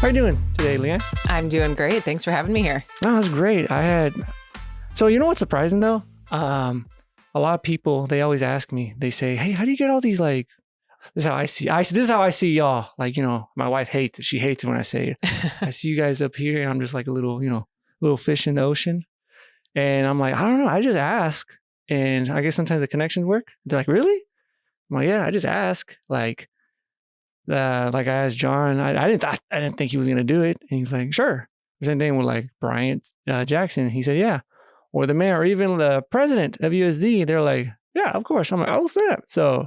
How are you doing today, Leanne? I'm doing great. Thanks for having me here. No, that's great. So you know what's surprising though? A lot of people, they always ask me, they say, hey, how do you get all these like, this is how this is how I see y'all. Like, my wife hates it. She hates it when I say it. I see you guys up here and I'm just like a little, little fish in the ocean. And I'm like, I don't know. I just ask. And I guess sometimes the connections work. They're like, really? I'm like, yeah, I just ask. Like I asked John, I didn't think he was going to do it. And he's like, sure. Same thing with like Bryant Jackson. He said, yeah. Or the mayor, or even the president of USD. They're like, yeah, of course. I'm like, oh, snap. So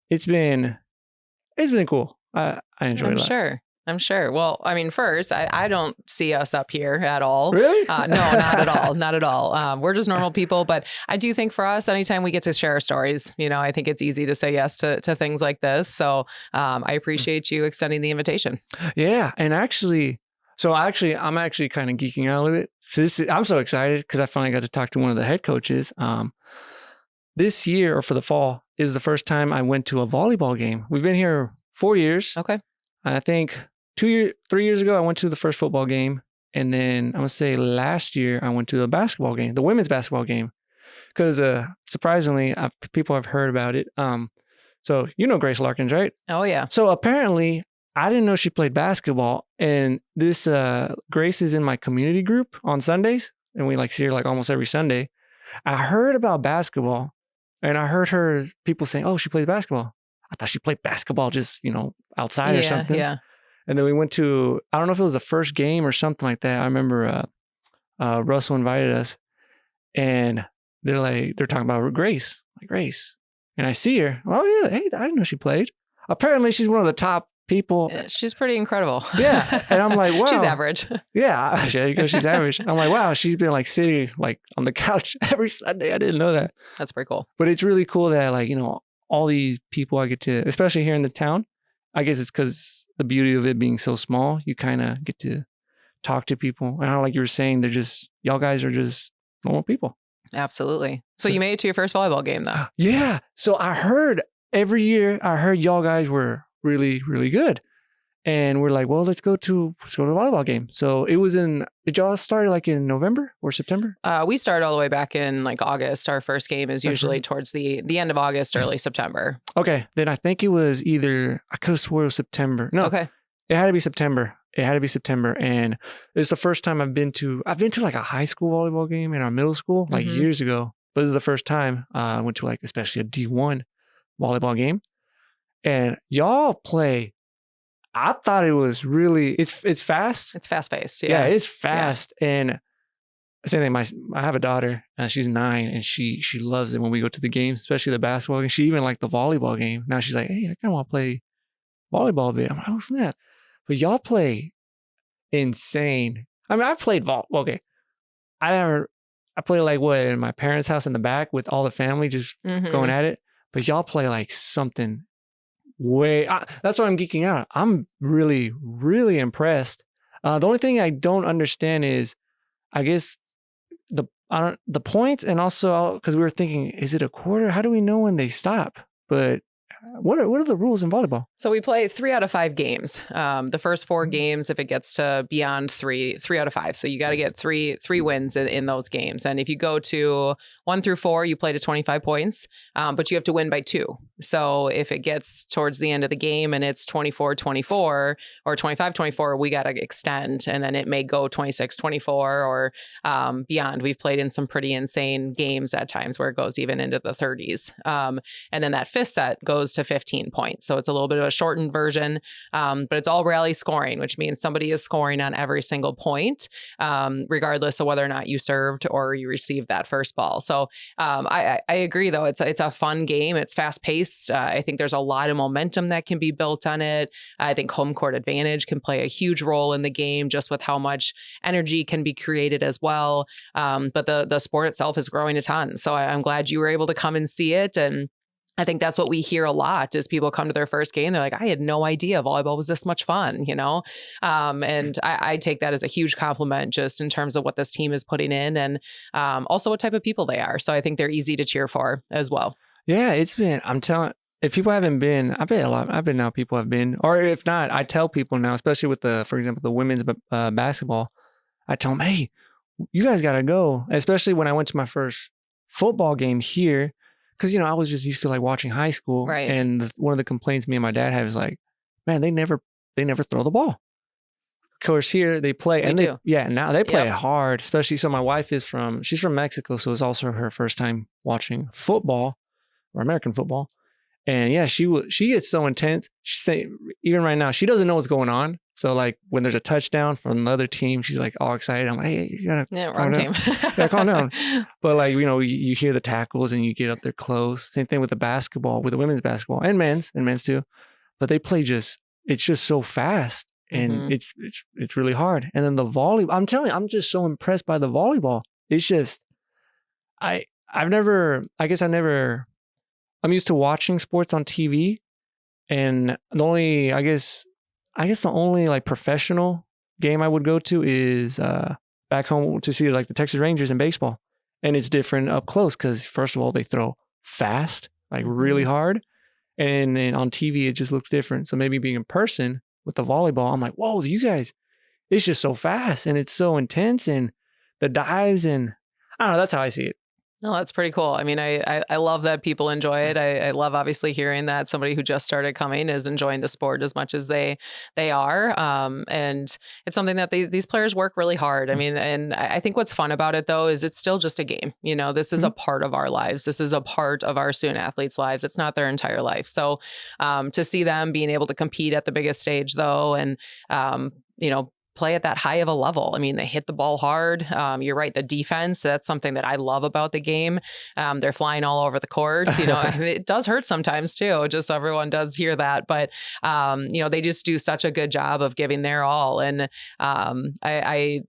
it's been cool. I enjoyed it. I'm sure. Well, I mean, first, I don't see us up here at all. Really? No, not at all. Not at all. We're just normal people. But I do think for us, anytime we get to share our stories, I think it's easy to say yes to things like this. So I appreciate you extending the invitation. Yeah. And I'm actually kind of geeking out a little bit. So I'm so excited because I finally got to talk to one of the head coaches. This year, or for the fall, is the first time I went to a volleyball game. We've been here 4 years. Okay. I think 3 years ago, I went to the first football game. And then I'm going to say last year, I went to the basketball game, the women's basketball game. Because surprisingly, people have heard about it. So Grace Larkins, right? Oh, yeah. So apparently, I didn't know she played basketball. And this Grace is in my community group on Sundays. And we see her almost every Sunday. I heard about basketball. And I heard people saying, oh, she plays basketball. I thought she played basketball just, outside or something. Yeah. And then we went to, I don't know if it was the first game or something like that. I remember Russell invited us and they're talking about Grace. Like, Grace. And I see her. Oh, yeah. Hey, I didn't know she played. Apparently, she's one of the top people. She's pretty incredible. Yeah. And I'm like, wow. She's average. Yeah. There you go. She's average. I'm like, wow, she's been sitting on the couch every Sunday. I didn't know that. That's pretty cool. But it's really cool that all these people I get to, especially here in the town, I guess it's because the beauty of it being so small, you kind of get to talk to people. And like you were saying, y'all guys are just normal people. Absolutely. So you made it to your first volleyball game though. Yeah. So I heard every year, y'all guys were really, really good. And we're like, well, let's go to a volleyball game. So did y'all start in November or September? We started all the way back in August. Our first game is usually towards the end of August, early September. Okay. Then I think it was I could have swore it was September. No. Okay. It had to be September. And it's the first time I've been to a high school volleyball game in our middle school, years ago. But this is the first time I went to especially a D1 volleyball game. And y'all play. I thought it was really, it's fast. It's fast paced. Yeah, it's fast. Yeah. And same thing, I have a daughter, she's 9 and she loves it when we go to the game, especially the basketball game. She even liked the volleyball game. Now she's like, hey, I kind of want to play volleyball a bit. I'm like, oh, snap. But y'all play insane. I mean, I've played okay. I played in my parents' house in the back with all the family just going at it. But y'all play something that's why I'm geeking out. I'm really, really impressed. The only thing I don't understand is, I guess the points, and also because we were thinking, is it a quarter? How do we know when they stop? But what are the rules in volleyball? So we play 3 out of 5 games. The first 4 games, if it gets to beyond 3 out of 5. So you got to get three wins in those games. And if you go to 1 through 4, you play to 25 points, but you have to win by 2. So if it gets towards the end of the game and it's 24-24 or 25-24, we got to extend, and then it may go 26-24 or beyond. We've played in some pretty insane games at times where it goes even into the 30s. And then that 5th set goes to 15 points. So it's a little bit of a shortened version, but it's all rally scoring, which means somebody is scoring on every single point, regardless of whether or not you served or you received that first ball. So I agree, though. It's a fun game. It's fast paced. I think there's a lot of momentum that can be built on it. I think home court advantage can play a huge role in the game, just with how much energy can be created as well. But the sport itself is growing a ton. So I'm glad you were able to come and see it. And I think that's what we hear a lot is people come to their first game. They're like, I had no idea volleyball was this much fun, And I take that as a huge compliment just in terms of what this team is putting in and also what type of people they are. So I think they're easy to cheer for as well. Yeah, it's if people haven't been, I bet a lot. I bet now people have been, or if not, I tell people now, especially with for example, the women's basketball. I tell them, hey, you guys got to go. Especially when I went to my first football game here, because I was just used to like watching high school, Right. And one of the complaints me and my dad have is like, man, they never throw the ball. Of course, here they play, now they play it hard. Especially, so my wife she's from Mexico, so it's also her first time watching football or American football. And yeah, she gets so intense. She say even right now she doesn't know what's going on. So like when there's a touchdown from another team, she's like all excited. I'm like, hey, you gotta wrong team. Calm down. But like you hear the tackles and you get up there close. Same thing with the basketball, with the women's basketball and men's too. But they play it's just so fast and it's really hard. And then the volleyball, I'm telling you, I'm just so impressed by the volleyball. It's just I'm used to watching sports on TV, and the only, I guess the only like professional game I would go to is back home to see like the Texas Rangers in baseball. And it's different up close because first of all, they throw fast, like really hard. And then on TV, it just looks different. So maybe being in person with the volleyball, I'm like, whoa, you guys, it's just so fast and it's so intense and the dives and I don't know, that's how I see it. No, that's pretty cool. I mean, I love that people enjoy it. I love obviously hearing that somebody who just started coming is enjoying the sport as much as they are. And it's something that these players work really hard. I mean, and I think what's fun about it though, is it's still just a game. This is a part of our lives. This is a part of our student athletes' lives. It's not their entire life. So to see them being able to compete at the biggest stage though, and, play at that high of a level. I mean, they hit the ball hard. You're right. The defense, that's something that I love about the game. They're flying all over the court. It does hurt sometimes too. Just so everyone does hear that. But, they just do such a good job of giving their all. And they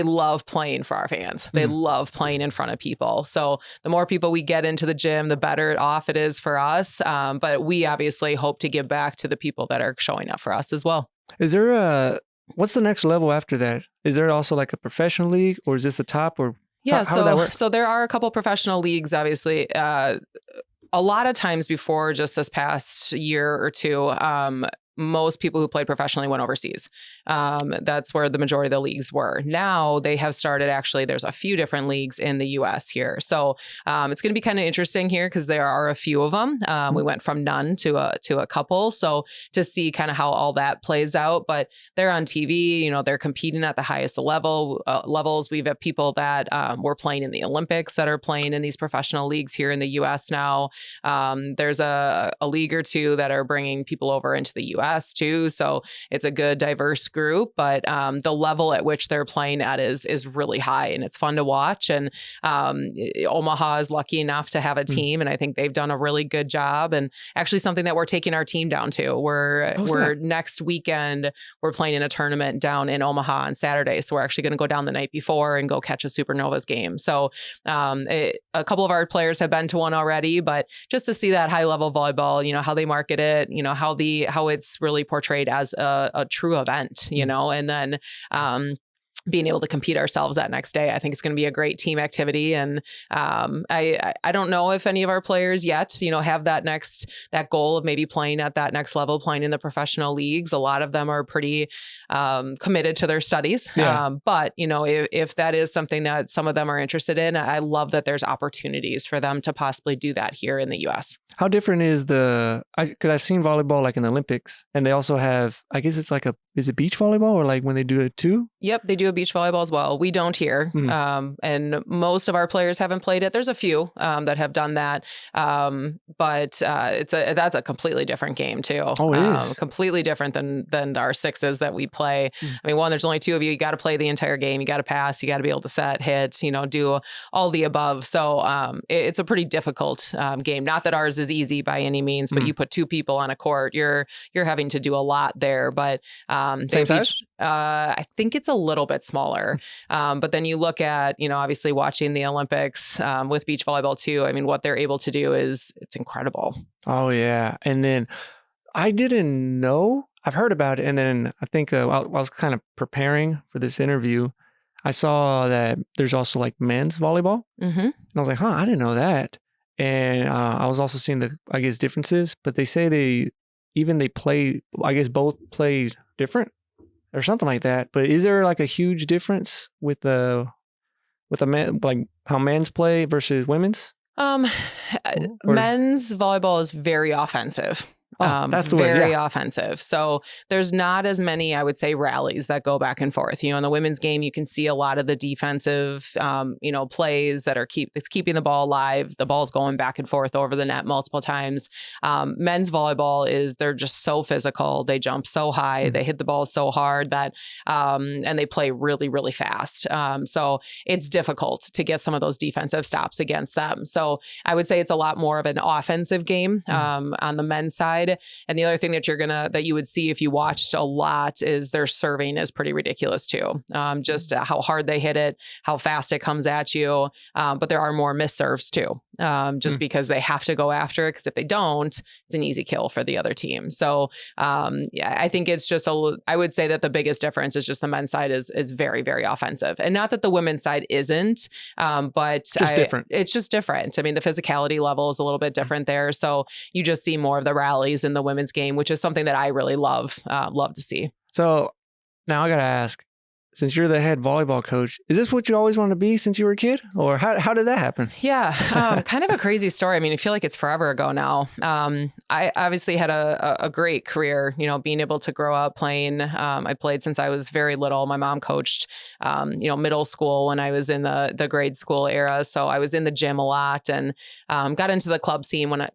love playing for our fans. They love playing in front of people. So the more people we get into the gym, the better off it is for us. But we obviously hope to give back to the people that are showing up for us as well. Is there what's the next level after that? Is there also like a professional league or is this the top or yeah, how would that work? So there are a couple professional leagues, obviously. A lot of times before just this past year or two, most people who played professionally went overseas. That's where the majority of the leagues were. Now they have started, actually, there's a few different leagues in the US here. So it's going to be kind of interesting here because there are a few of them. We went from none to a couple. So to see kind of how all that plays out, but they're on TV, they're competing at the highest levels. We've had people that were playing in the Olympics that are playing in these professional leagues here in the US now. There's a league or two that are bringing people over into the US too. So it's a good diverse group, but the level at which they're playing at is really high and it's fun to watch. And Omaha is lucky enough to have a team and I think they've done a really good job and actually something that we're taking our team down to. We're next weekend, we're playing in a tournament down in Omaha on Saturday. So we're actually going to go down the night before and go catch a Supernovas game. So a couple of our players have been to one already, but just to see that high level volleyball, how they market it, how it's really portrayed as a true event, and then being able to compete ourselves that next day. I think it's going to be a great team activity. And I don't know if any of our players yet, have that goal of maybe playing at that next level, playing in the professional leagues. A lot of them are pretty committed to their studies. Yeah. But, if that is something that some of them are interested in, I love that there's opportunities for them to possibly do that here in the US. How different is because I've seen volleyball like in the Olympics and they also have, I guess it's like is it beach volleyball or like when they do it too? Yep. They do a beach volleyball as well. We don't here. And most of our players haven't played it. There's a few that have done that. But that's a completely different game too. Oh, it is. Completely different than our sixes that we play. I mean, there's only two of you. You got to play the entire game. You got to pass. You got to be able to set, hit, do all the above. So it's a pretty difficult game. Not that ours is easy by any means, but you put two people on a court, you're having to do a lot there. But same size? I think it's a little bit smaller. But then you look at, obviously watching the Olympics with beach volleyball too. I mean, what they're able to do it's incredible. Oh yeah. And then I didn't know, I've heard about it. And then I think I was kind of preparing for this interview. I saw that there's also like men's volleyball. And I was like, I didn't know that. And I was also seeing I guess, differences, but they say they play, I guess both play different or something like that. But is there like a huge difference with the men, like how men's play versus women's? Men's volleyball is very offensive. That's the very way, yeah. offensive. So there's not as many, I would say, rallies that go back and forth. In the women's game, you can see a lot of the defensive, plays that it's keeping the ball alive. The ball's going back and forth over the net multiple times. Men's volleyball they're just so physical. They jump so high. They hit the ball so hard that, and they play really, really fast. So it's difficult to get some of those defensive stops against them. So I would say it's a lot more of an offensive game on the men's side. And the other thing that you would see if you watched a lot is their serving is pretty ridiculous too. Just how hard they hit it, how fast it comes at you. But there are more miss serves too, just because they have to go after it. Because if they don't, it's an easy kill for the other team. So I think it's just I would say that the biggest difference is just the men's side is very, very offensive, and not that the women's side isn't, but different. It's just different. I mean, the physicality level is a little bit different there. So you just see more of the rallies in the women's game, which is something that I really love to see. So now I got to ask, since you're the head volleyball coach, is this what you always wanted to be since you were a kid? Or how did that happen? Yeah, kind of a crazy story. I mean, I feel like it's forever ago now. I obviously had a great career, being able to grow up playing. I played since I was very little. My mom coached, middle school when I was in the grade school era. So I was in the gym a lot and got into the club scene when I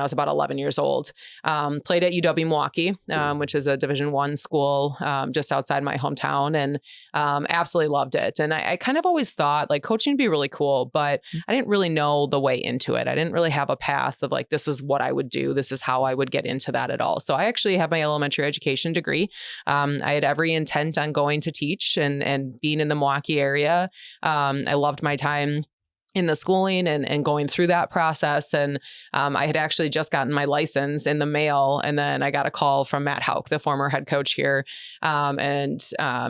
was about 11 years old. Played at UW Milwaukee, which is a Division I school just outside my hometown, and absolutely loved it. And I kind of always thought like coaching would be really cool, but I didn't really know the way into it. I didn't really have a path of like, this is what I would do. This is how I would get into that at all. So I actually have my elementary education degree. I had every intent on going to teach and being in the Milwaukee area. I loved my time in the schooling and going through that process. And I had actually just gotten my license in the mail. And then I got a call from Matt Hauk, the former head coach here, and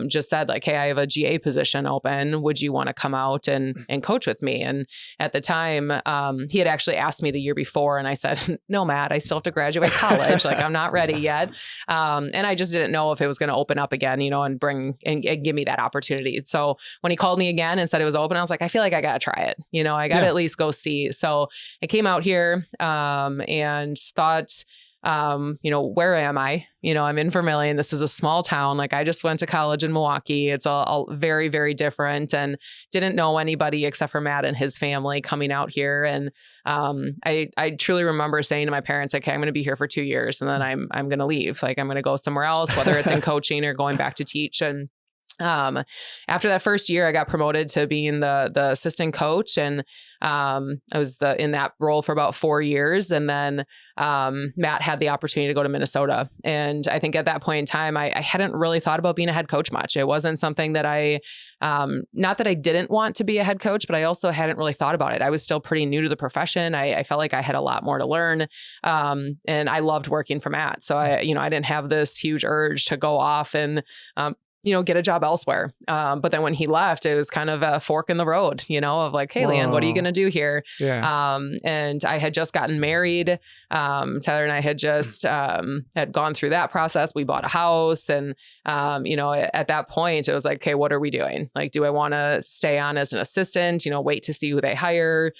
just said like, hey, I have a GA position open. Would you want to come out and coach with me? And at the time, he had actually asked me the year before. And I said, no, Matt, I still have to graduate college. Like I'm not ready yet. And I just didn't know if it was going to open up again, and bring and give me that opportunity. So when he called me again and said it was open, I was like, I feel like I got to try it. I got to at least go see. So I came out here and thought, where am I? I'm in Vermillion. This is a small town. Like I just went to college in Milwaukee. It's a very, very different, and didn't know anybody except for Matt and his family coming out here. And I truly remember saying to my parents, okay, I'm going to be here for 2 years and then I'm going to leave. Like I'm going to go somewhere else, whether it's in coaching or going back to teach. And after that first year, I got promoted to being the assistant coach, and I was in that role for about 4 years. And then Matt had the opportunity to go to Minnesota. And I think at that point in time, I hadn't really thought about being a head coach much. It wasn't something that not that I didn't want to be a head coach, but I also hadn't really thought about it. I was still pretty new to the profession. I felt like I had a lot more to learn. And I loved working for Matt. So I didn't have this huge urge to go off and, get a job elsewhere. But then when he left, it was kind of a fork in the road, of like, hey, Leanne, what are you going to do here? Yeah. And I had just gotten married. Tyler and I had just had gone through that process. We bought a house. And, at that point, it was like, okay, what are we doing? Like, do I want to stay on as an assistant, wait to see who they hire?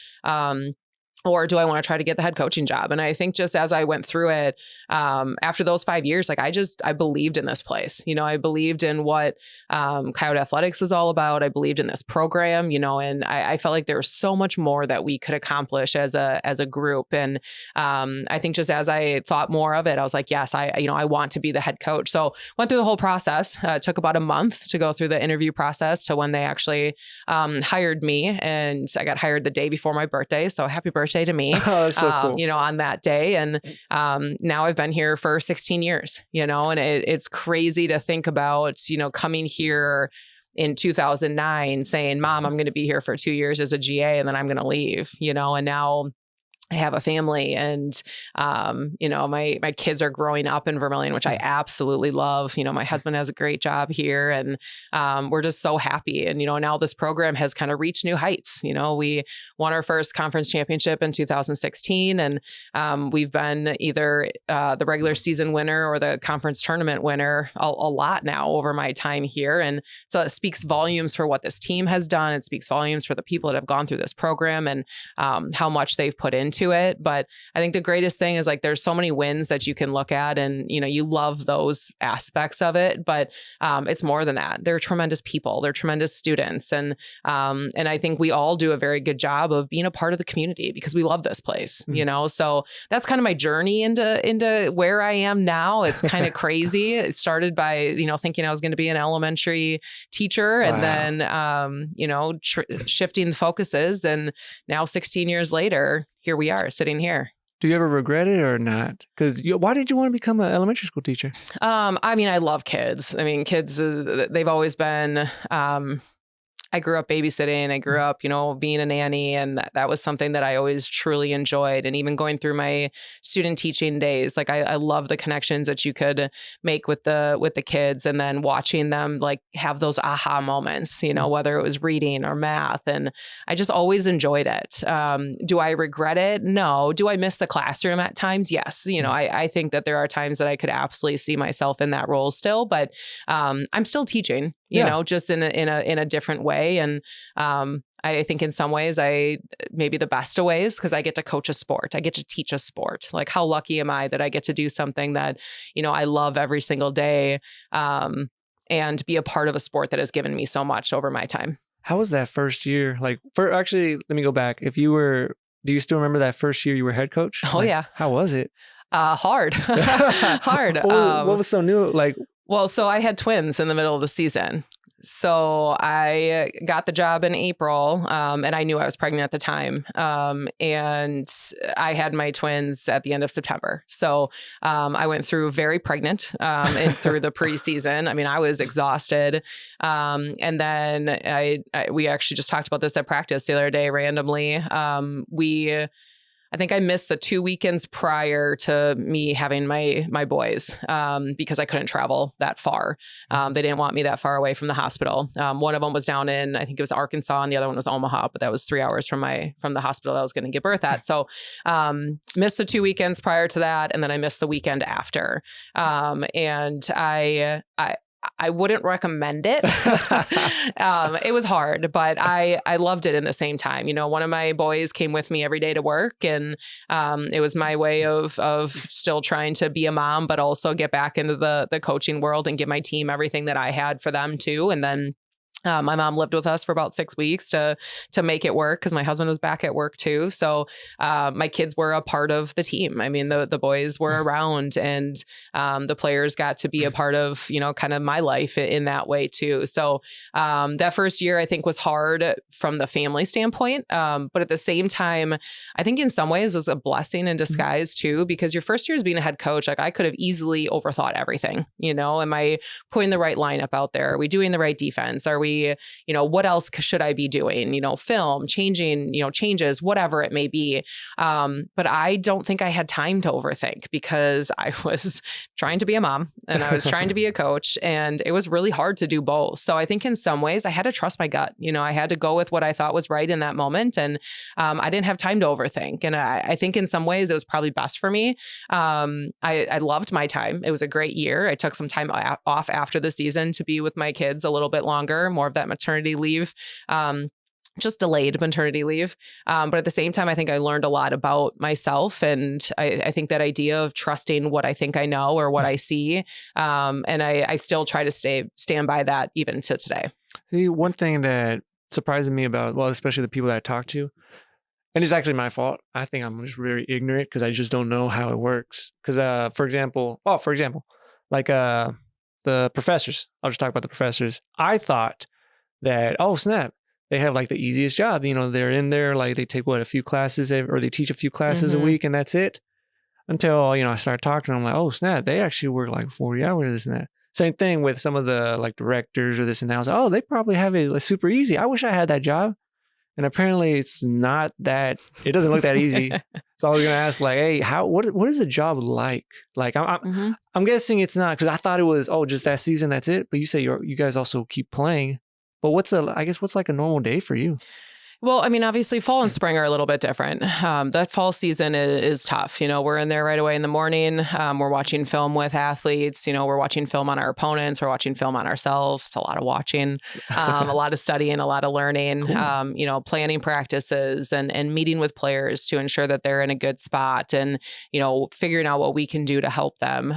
Or do I want to try to get the head coaching job? And I think just as I went through it, after those 5 years, like I believed in this place. I believed in what Coyote Athletics was all about. I believed in this program, and I felt like there was so much more that we could accomplish as a group. And I think just as I thought more of it, I was like, yes, I want to be the head coach. So went through the whole process. It took about a month to go through the interview process to when they actually hired me. And I got hired the day before my birthday. So happy birthday to me, Oh, that's so cool. on that day. And now I've been here for 16 years, and it's crazy to think about, coming here in 2009 saying, Mom, I'm going to be here for 2 years as a GA and then I'm going to leave, and now I have a family, and, my kids are growing up in Vermilion, which I absolutely love. My husband has a great job here, and we're just so happy. And, now this program has kind of reached new heights. We won our first conference championship in 2016, and we've been either the regular season winner or the conference tournament winner a lot now over my time here. And so it speaks volumes for what this team has done. It speaks volumes for the people that have gone through this program and how much they've put into it. But I think the greatest thing is, like, there's so many wins that you can look at, and you love those aspects of it, but it's more than that. They're tremendous people, they're tremendous students, and I think we all do a very good job of being a part of the community because we love this place. So that's kind of my journey into where I am now. It's kind of crazy. It started by thinking I was going to be an elementary teacher, and then shifting the focuses, and now 16 years later, here we are sitting here. Do you ever regret it or not? Because why did you want to become an elementary school teacher? I love kids. Kids, they've always been, I grew up babysitting. I grew up, being a nanny, and that was something that I always truly enjoyed. And even going through my student teaching days, like I love the connections that you could make with the kids, and then watching them like have those aha moments, whether it was reading or math. And I just always enjoyed it. Do I regret it? No. Do I miss the classroom at times? Yes. I think that there are times that I could absolutely see myself in that role still, but I'm still teaching. Just in a different way. And I think in some ways, maybe the best of ways, because I get to coach a sport. I get to teach a sport. Like, how lucky am I that I get to do something that, I love every single day, and be a part of a sport that has given me so much over my time. How was that first year? Actually, let me go back. Do you still remember that first year you were head coach? Oh, yeah. How was it? Hard. Hard. What was so new? Well, so I had twins in the middle of the season. So I got the job in April, and I knew I was pregnant at the time. And I had my twins at the end of September. So I went through very pregnant and through the preseason. I was exhausted. And then we actually just talked about this at practice the other day randomly. I think I missed the 2 weekends prior to me having my boys because I couldn't travel that far. They didn't want me that far away from the hospital. One of them was down in, I think it was Arkansas, and the other one was Omaha, but that was 3 hours from the hospital that I was going to give birth at. So missed the 2 weekends prior to that, and then I missed the weekend after. And I wouldn't recommend it. It was hard, but I loved it in the same time. One of my boys came with me every day to work, and it was my way of still trying to be a mom, but also get back into the coaching world and give my team everything that I had for them too. And then my mom lived with us for about 6 weeks to make it work, because my husband was back at work too. So my kids were a part of the team. The boys were around, and the players got to be a part of, kind of my life in that way too. So that first year, I think, was hard from the family standpoint. But at the same time, I think in some ways it was a blessing in disguise too, because your first year as being a head coach, like, I could have easily overthought everything. Am I putting the right lineup out there? Are we doing the right defense? Are we, what else should I be doing? Film, changing, changes, whatever it may be. But I don't think I had time to overthink, because I was trying to be a mom and I was trying to be a coach, and it was really hard to do both. So I think in some ways I had to trust my gut. I had to go with what I thought was right in that moment. And I didn't have time to overthink. And I think in some ways it was probably best for me. I loved my time. It was a great year. I took some time off after the season to be with my kids a little bit longer, more of that maternity leave, just delayed maternity leave. But at the same time, I think I learned a lot about myself. And I think that idea of trusting what I think I know or what I see. And I still try to stand by that even to today. See, one thing that surprises me about, well, especially the people that I talk to, and it's actually my fault. I think I'm just very ignorant because I just don't know how it works. Because, for example, like the professors, I'll just talk about the professors. I thought that, oh snap, they have like the easiest job. They're in there, like they take a few classes or they teach a few classes a week, and that's it. Until, I started talking to them, I'm like, oh snap, they actually work like 40 hours, this and that. Same thing with some of the like directors or this and that. I was like, oh, they probably have it super easy. I wish I had that job. And apparently it's not that, it doesn't look that easy. So I was going to ask like, hey, what is the job like? Like I'm guessing it's not, because I thought it was, just that season, that's it. But you say you guys also keep playing. But what's like a normal day for you? Well, I mean, obviously fall and spring are a little bit different. That fall season is tough. We're in there right away in the morning. We're watching film with athletes. We're watching film on our opponents. We're watching film on ourselves. It's a lot of watching, a lot of studying, a lot of learning, cool. Planning practices and meeting with players to ensure that they're in a good spot and, figuring out what we can do to help them.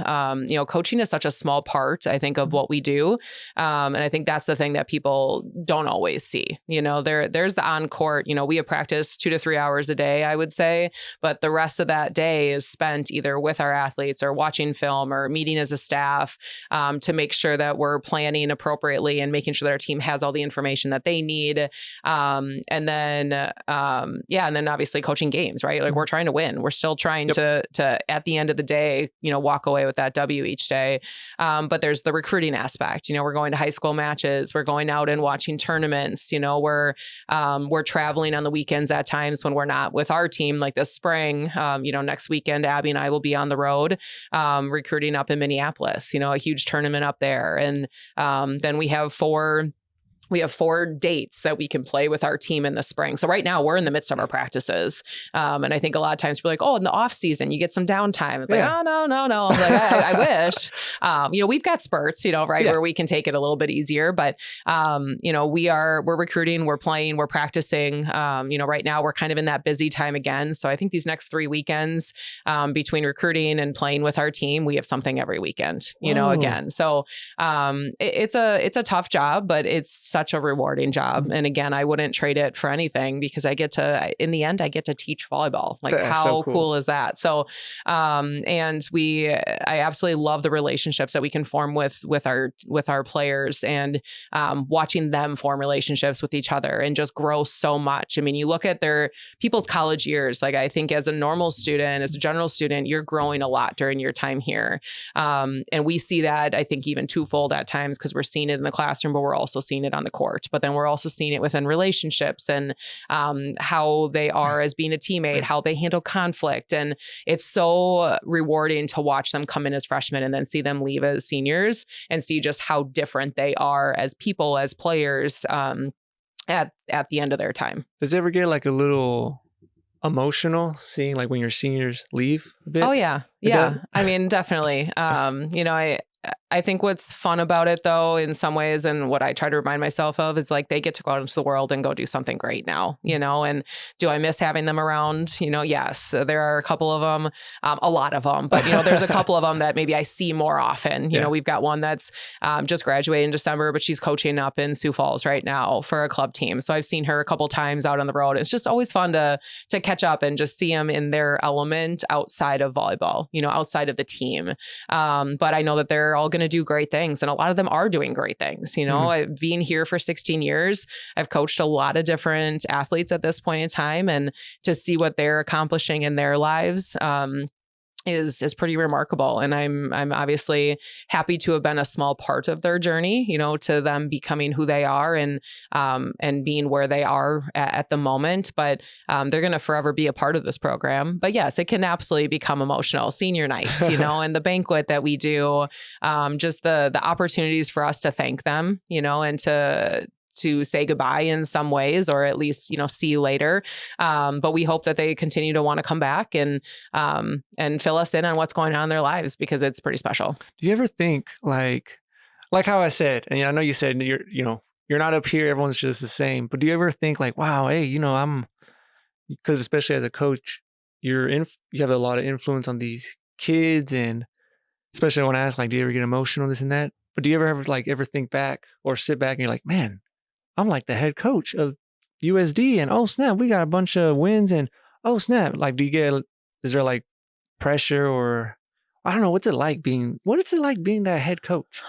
Coaching is such a small part, I think, of what we do. And I think that's the thing that people don't always see. There's the on court, we have practice 2 to 3 hours a day, I would say, but the rest of that day is spent either with our athletes or watching film or meeting as a staff to make sure that we're planning appropriately and making sure that our team has all the information that they need. And then obviously coaching games, right? Like we're trying to win. We're still trying to at the end of the day, walk away with that W each day. But there's the recruiting aspect. We're going to high school matches. We're going out and watching tournaments. We're traveling on the weekends at times when we're not with our team, like this spring. Next weekend, Abby and I will be on the road recruiting up in Minneapolis, a huge tournament up there. And then we have 4 dates that we can play with our team in the spring. So right now we're in the midst of our practices. And I think a lot of times we're like, in the off season, you get some downtime. It's like, oh, no. Like, I wish, we've got spurts, right. Yeah. Where we can take it a little bit easier, but, we're recruiting, we're playing, we're practicing. Right now we're kind of in that busy time again. So I think these next 3 weekends, between recruiting and playing with our team, we have something every weekend, again. So, it's a tough job, but it's such a rewarding job. And again, I wouldn't trade it for anything because in the end, I get to teach volleyball. Like how so cool is that? So, I absolutely love the relationships that we can form with our players and, watching them form relationships with each other and just grow so much. I mean, you look at people's college years, like I think as a normal student, as a general student, you're growing a lot during your time here. And we see that, I think, even twofold at times because we're seeing it in the classroom, but we're also seeing it on the court. But then we're also seeing it within relationships and how they are as being a teammate, how they handle conflict. And it's so rewarding to watch them come in as freshmen and then see them leave as seniors and see just how different they are as people, as players at the end of their time. Does it ever get like a little emotional seeing like when your seniors leave a bit? Oh, yeah. Yeah. I mean, definitely. I think what's fun about it, though, in some ways, and what I try to remind myself of is like they get to go out into the world and go do something great now, and do I miss having them around? Yes, there are a couple of them, a lot of them, but, there's a couple of them that maybe I see more often. We've got one that's just graduated in December, but she's coaching up in Sioux Falls right now for a club team. So I've seen her a couple times out on the road. It's just always fun to catch up and just see them in their element outside of volleyball, outside of the team. But I know that they're all going to do great things. And a lot of them are doing great things. Being here for 16 years, I've coached a lot of different athletes at this point in time, and to see what they're accomplishing in their lives, is pretty remarkable. And I'm obviously happy to have been a small part of their journey, to them becoming who they are and being where they are at the moment. But they're going to forever be a part of this program. But yes, it can absolutely become emotional. Senior night, and the banquet that we do, just the opportunities for us to thank them, and to say goodbye in some ways, or at least, see you later. But we hope that they continue to want to come back and fill us in on what's going on in their lives, because it's pretty special. Do you ever think like how I said, and I know you said you're not up here, everyone's just the same, but do you ever think like, wow, hey, because especially as a coach, you have a lot of influence on these kids, and especially when I ask, like, do you ever get emotional, this and that? But do you ever think back or sit back and you're like, man, I'm like the head coach of USD, and oh snap, we got a bunch of wins, and oh snap, like, is there like pressure, or I don't know, what's it like being that head coach?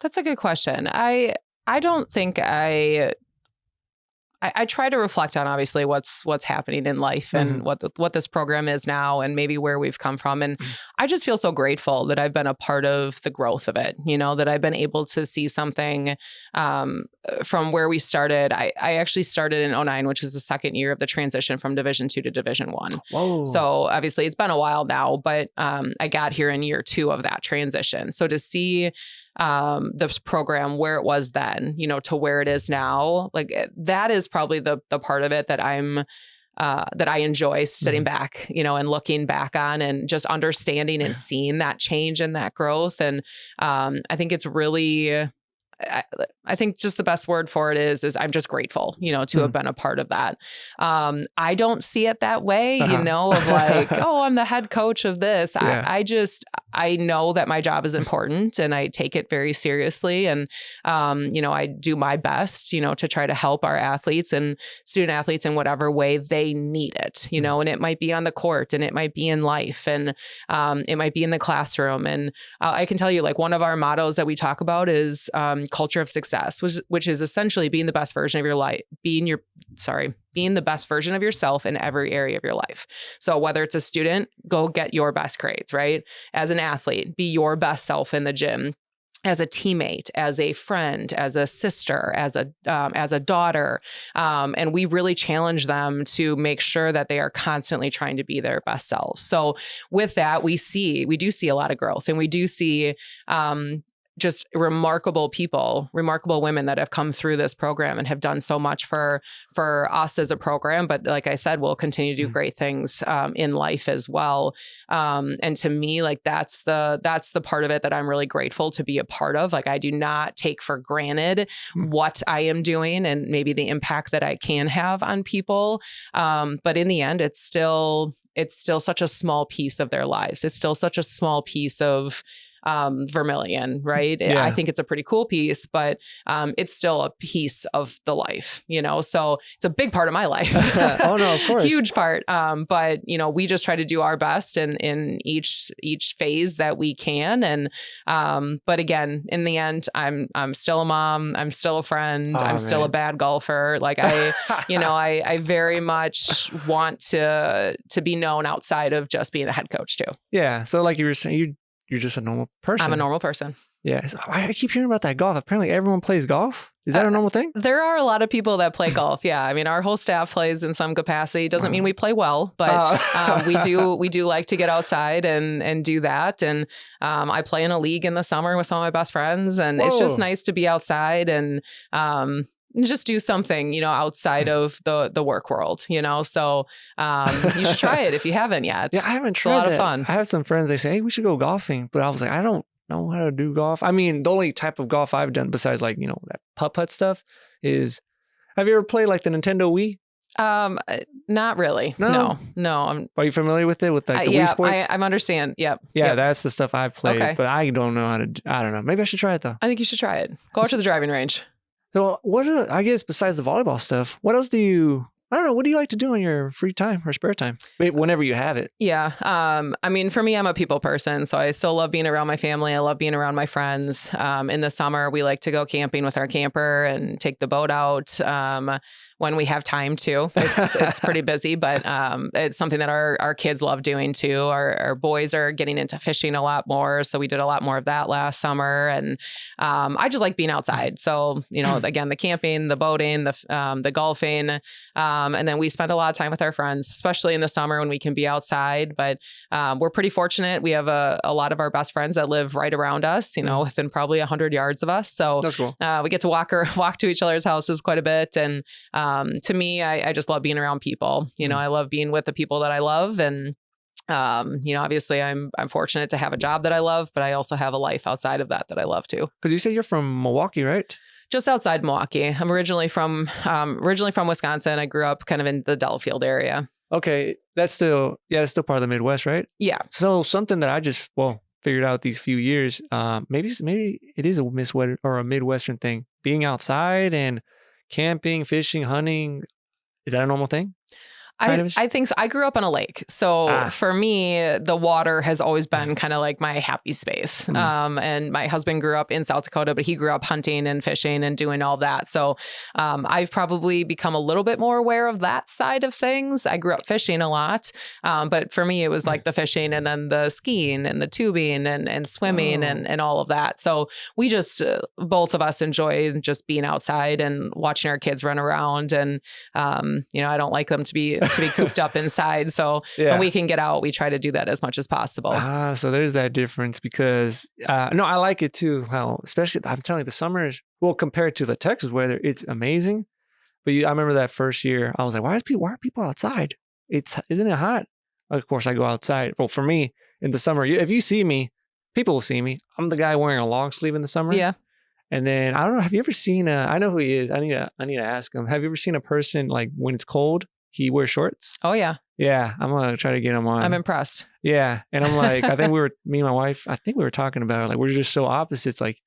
That's a good question. I don't think I I try to reflect on obviously what's happening in life and what this program is now and maybe where we've come from. And I just feel so grateful that I've been a part of the growth of it, that I've been able to see something from where we started. I actually started in 2009, which was the second year of the transition from Division II to Division I. Whoa. So obviously it's been a while now, but I got here in year 2 of that transition. So to see this program where it was then, to where it is now, like that is probably the part of it that that I enjoy sitting back, and looking back on and just understanding and seeing that change and that growth. And I think it's really, I think just the best word for it is I'm just grateful, to have been a part of that. I don't see it that way, of like, oh, I'm the head coach of this. Yeah. I know that my job is important and I take it very seriously. And, I do my best, to try to help our athletes and student athletes in whatever way they need it, and it might be on the court and it might be in life and it might be in the classroom. And I can tell you, like, one of our mottos that we talk about is culture of success, which is essentially being the best version of your life, being the best version of yourself in every area of your life. So whether it's a student, go get your best grades, right? As an athlete, be your best self in the gym. As a teammate, as a friend, as a sister, as a daughter. And we really challenge them to make sure that they are constantly trying to be their best selves. So with that, we do see a lot of growth, and we do see just remarkable people, remarkable women that have come through this program and have done so much for us as a program. But like I said, we'll continue to do great things in life as well. And to me, like that's the part of it that I'm really grateful to be a part of. Like I do not take for granted what I am doing and maybe the impact that I can have on people. But in the end, it's still such a small piece of their lives. It's still such a small piece of Vermillion, right? Yeah. I think it's a pretty cool piece, but it's still a piece of the life, so it's a big part of my life. Oh no, of course. Huge part. But we just try to do our best in each phase that we can. And but again, in the end, I'm still a mom, I'm still a friend, I'm still a bad golfer. Like I very much want to be known outside of just being a head coach too. Yeah. So like you were saying, you're just a normal person. I'm a normal person. Yeah. So I keep hearing about that golf. Apparently everyone plays golf. Is that a normal thing? There are a lot of people that play golf. Yeah. I mean, our whole staff plays in some capacity. Doesn't mean we play well, but we do like to get outside and do that. And I play in a league in the summer with some of my best friends, and it's just nice to be outside and just do something, outside of the work world, so you should try it if you haven't yet. Yeah, I haven't tried. It's a lot of fun. I have some friends, they say, hey, we should go golfing. But I was like, I don't know how to do golf. I mean, the only type of golf I've done besides like, that putt stuff is, have you ever played like the Nintendo Wii? Not really. No. Are you familiar with it? With like the Wii Sports? I understand. Yep. Yeah, that's the stuff I've played, but I don't know how to, I don't know. Maybe I should try it though. I think you should try it. Go out to the driving range. So I guess besides the volleyball stuff, what else what do you like to do in your free time or spare time? Whenever you have it. Yeah. I mean, for me, I'm a people person, so I still love being around my family. I love being around my friends. In the summer, we like to go camping with our camper and take the boat out. When we have time to. It's pretty busy, but it's something that our kids love doing too. Our boys are getting into fishing a lot more, so we did a lot more of that last summer. And I just like being outside. So again, the camping, the boating, the golfing, and then we spend a lot of time with our friends, especially in the summer when we can be outside. But we're pretty fortunate. We have a lot of our best friends that live right around us, within probably 100 yards of us. So that's cool. We get to walk to each other's houses quite a bit. And to me, I just love being around people. I love being with the people that I love. And, obviously I'm fortunate to have a job that I love, but I also have a life outside of that I love too. Because you say you're from Milwaukee, right? Just outside Milwaukee. I'm originally from Wisconsin. I grew up kind of in the Delafield area. Okay. That's still part of the Midwest, right? Yeah. So something that I just, figured out these few years, maybe it is a Midwestern thing, being outside and camping, fishing, hunting. Is that a normal thing? I think so. I grew up on a lake. So for me, the water has always been kind of like my happy space. And my husband grew up in South Dakota, but he grew up hunting and fishing and doing all that. So I've probably become a little bit more aware of that side of things. I grew up fishing a lot. But for me, it was like the fishing and then the skiing and the tubing and swimming and all of that. So we just, both of us enjoy just being outside and watching our kids run around. And, I don't like them to be cooped up inside. So when we can get out, we try to do that as much as possible. So there's that difference because, no, I like it too. How, especially, I'm telling you, the summers, well, compared to the Texas weather, it's amazing. But I remember that first year, I was like, why are people outside? Isn't it hot? Of course, I go outside. Well, for me, in the summer, if you see me, people will see me. I'm the guy wearing a long sleeve in the summer. Yeah. And then, I don't know, have you ever seen I know who he is. I need to ask him. Have you ever seen a person, like, when it's cold, he wears shorts? Oh, yeah. Yeah. I'm going to try to get him on. I'm impressed. Yeah. And I'm like, I think me and my wife, I think we were talking about it. Like, we're just so opposites. Like,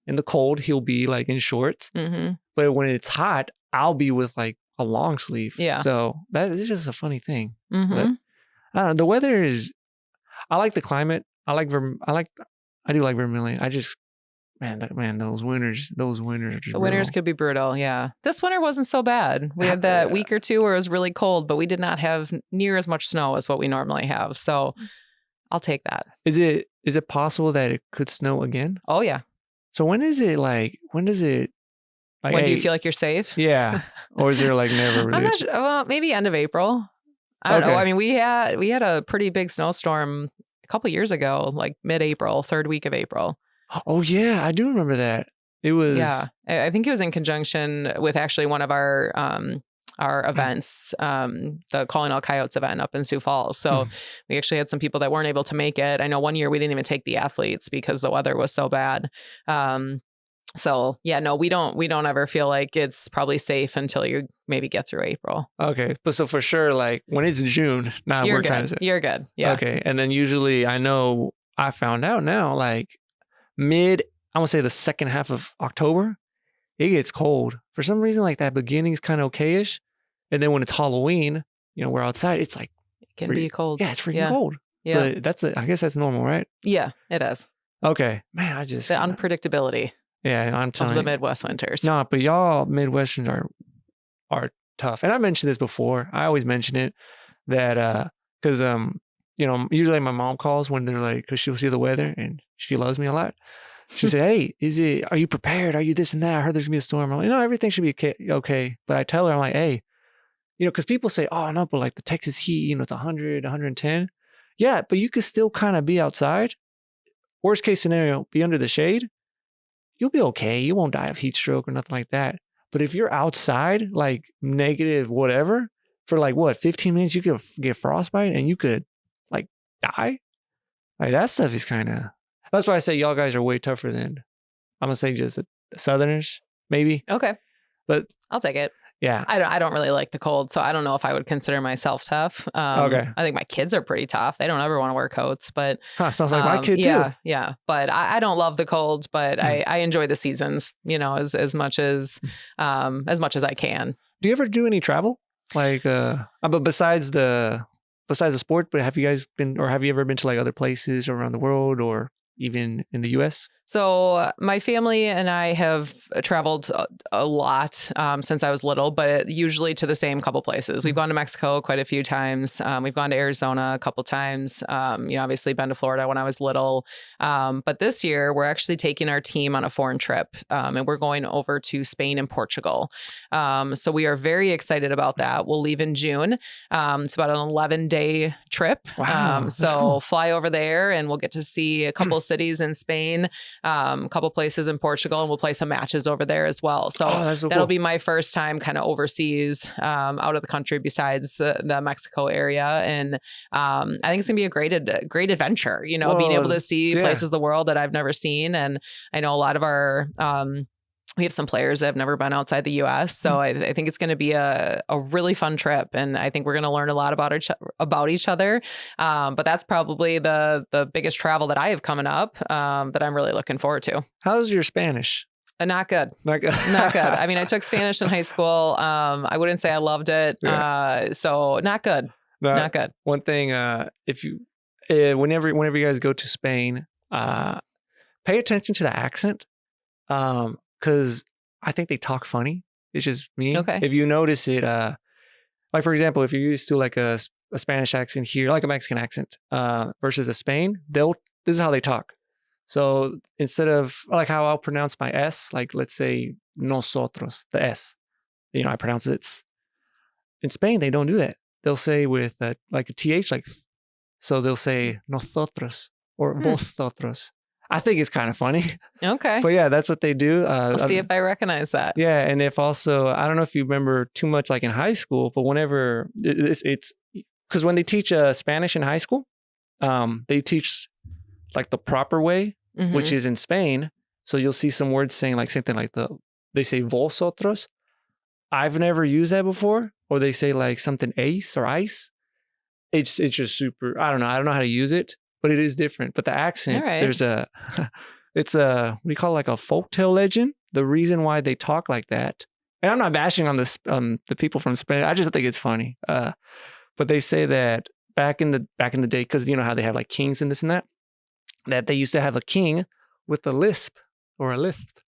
in the cold, he'll be like in shorts. Mm-hmm. But when it's hot, I'll be with like a long sleeve. Yeah. So that is just a funny thing. Mm-hmm. But I don't know. The weather is, I like the climate. I do like Vermilion. Man, those winters are just the winters could be brutal. Yeah. This winter wasn't so bad. We had that week or two where it was really cold, but we did not have near as much snow as what we normally have. So I'll take that. Is it possible that it could snow again? Oh, yeah. So when does it when do you feel like you're safe? Yeah. Or is there like never really? I'm not sure. Well, maybe end of April. I don't know. I mean, we had a pretty big snowstorm a couple years ago, like mid-April, third week of April. Oh, yeah. I do remember that. It was. Yeah. I think it was in conjunction with actually one of our events, the Calling All Coyotes event up in Sioux Falls. So we actually had some people that weren't able to make it. I know one year we didn't even take the athletes because the weather was so bad. So yeah, no, we don't ever feel like it's probably safe until you maybe get through April. Okay. But so for sure, like when it's June, you're good. You're good. Yeah. Okay. And then usually I know I found out now, like I want to say the second half of October, it gets cold. For some reason, like that beginning's kind of okayish. And then when it's Halloween, we're outside, it's like. It can be cold. Yeah, it's freaking cold. Yeah. But I guess that's normal, right? Yeah, it is. Okay. Man, the unpredictability. Yeah, I'm telling you. Of the Midwest winters. No, but y'all Midwesterns are tough. And I mentioned this before. I always mention it that, because, usually my mom calls when they're like, because she'll see the weather and she loves me a lot. She said, hey, are you prepared? Are you this and that? I heard there's going to be a storm. I'm like, everything should be okay. But I tell her, I'm like, hey, because people say, oh, no, but like the Texas heat, it's 100, 110. Yeah, but you could still kind of be outside. Worst case scenario, be under the shade. You'll be okay. You won't die of heat stroke or nothing like that. But if you're outside, like negative whatever, for like 15 minutes, you could get frostbite and you could like die. Like that stuff is kind of, that's why I say y'all guys are way tougher than, I'm going to say just the Southerners, maybe. Okay. But I'll take it. Yeah. I don't really like the cold, so I don't know if I would consider myself tough. Okay. I think my kids are pretty tough. They don't ever want to wear coats, but sounds like my kid too. Yeah. But I don't love the cold, but I enjoy the seasons, as much as I can. Do you ever do any travel? Like but besides the sport, but have you ever been to like other places around the world or even in the US? So my family and I have traveled a lot since I was little, but usually to the same couple places. We've gone to Mexico quite a few times. We've gone to Arizona a couple times. Obviously been to Florida when I was little. But this year we're actually taking our team on a foreign trip and we're going over to Spain and Portugal. So we are very excited about that. We'll leave in June. It's about an 11-day trip. Wow, so cool. Fly over there and we'll get to see a couple cities in Spain. A couple places in Portugal, and we'll play some matches over there as well. So, that'll be my first time kind of overseas, out of the country besides the Mexico area. And I think it's gonna be a great adventure, being able to see places of the world that I've never seen. And I know a lot of our, we have some players that have never been outside the U.S. So I think it's going to be a really fun trip. And I think we're going to learn a lot about each other. But that's probably the biggest travel that I have coming up that I'm really looking forward to. How's your Spanish? Not good. Not good. Not good. I mean, I took Spanish in high school. I wouldn't say I loved it. Yeah. So not good. Not good. One thing, if you, whenever you guys go to Spain, pay attention to the accent, because I think they talk funny. It's just me. Okay. If you notice it, like for example, if you're used to like a Spanish accent here, like a Mexican accent, versus a Spain, this is how they talk. So instead of like how I'll pronounce my S, like let's say nosotros, the S, I pronounce it. In Spain, they don't do that. They'll say with like a TH, like, so they'll say nosotros or vosotros. I think it's kind of funny. Okay. But yeah, that's what they do. I'll see if I recognize that. Yeah. And if also, I don't know if you remember too much like in high school, but whenever it's because when they teach Spanish in high school, they teach like the proper way, which is in Spain. So you'll see some words saying like something like they say vosotros. I've never used that before. Or they say like something ace or ice. It's just super, I don't know how to use it, but it is different. But the accent, there's it's what do you call it, like a folktale legend. The reason why they talk like that, and I'm not bashing on this the people from Spain. I just think it's funny. But they say that back in the day, because you know how they have like kings and this and that they used to have a king with a lisp or a lisp.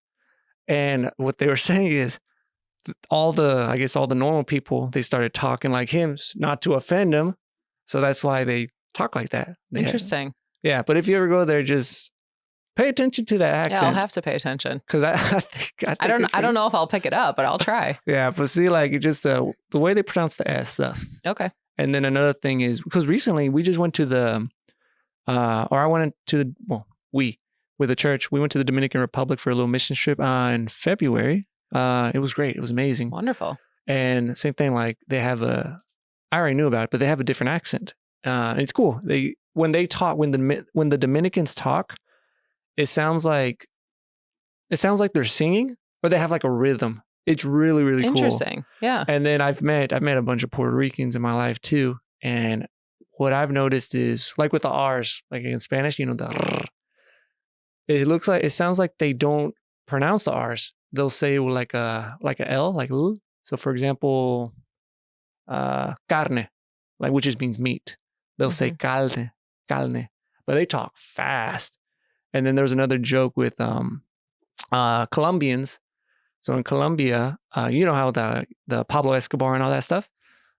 And what they were saying is all the normal people, they started talking like him, not to offend them. So that's why they talk like that. Interesting. Yeah. But if you ever go there, just pay attention to that accent. Yeah, I'll have to pay attention. Because I think I don't know if I'll pick it up, but I'll try. Yeah. But see, like it just the way they pronounce the S stuff. Okay. And then another thing is, because recently we just went to with the church, we went to the Dominican Republic for a little mission trip in February. It was great. It was amazing. Wonderful. And same thing, like they have I already knew about it, but they have a different accent. And it's cool. When the Dominicans talk, it sounds like they're singing, but they have like a rhythm. It's really, really cool. Interesting. Yeah. And then I've met a bunch of Puerto Ricans in my life too. And what I've noticed is like with the R's, like in Spanish, the R, it sounds like they don't pronounce the R's. They'll say like a L, like L. So for example, carne, like which just means meat. They'll say carne, but they talk fast. And then there's another joke with Colombians. So in Colombia, you know how the Pablo Escobar and all that stuff.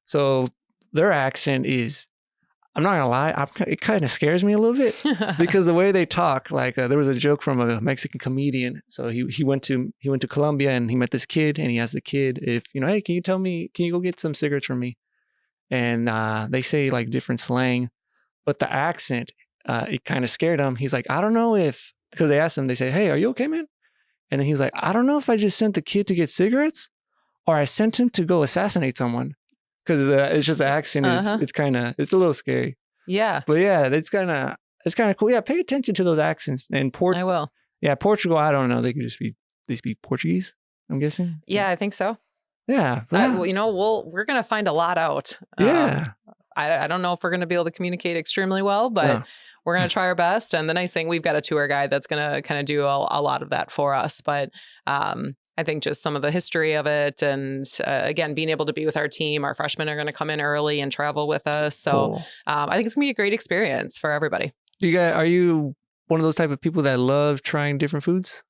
So their accent is, I'm not gonna lie, it kind of scares me a little bit because the way they talk. Like there was a joke from a Mexican comedian. So he went to Colombia and he met this kid and he asked the kid if hey, can you go get some cigarettes from me? And they say like different slang, but the accent it kind of scared him. He's like, I don't know if, because they asked him, they say, hey, are you okay, man? And then he was like, I don't know if I just sent the kid to get cigarettes or I sent him to go assassinate someone. Because it's just the accent is it's a little scary. Yeah. But yeah, it's kind of cool. Yeah, pay attention to those accents. And I will. Yeah, Portugal, I don't know. They speak Portuguese, I'm guessing. Yeah, I think so. Yeah. We're going to find a lot out. Yeah. I don't know if we're going to be able to communicate extremely well, but we're going to try our best. And the nice thing, we've got a tour guide that's going to kind of do a lot of that for us. But I think just some of the history of it. And again, being able to be with our team, our freshmen are going to come in early and travel with us. So cool. I think it's going to be a great experience for everybody. Are you one of those type of people that love trying different foods?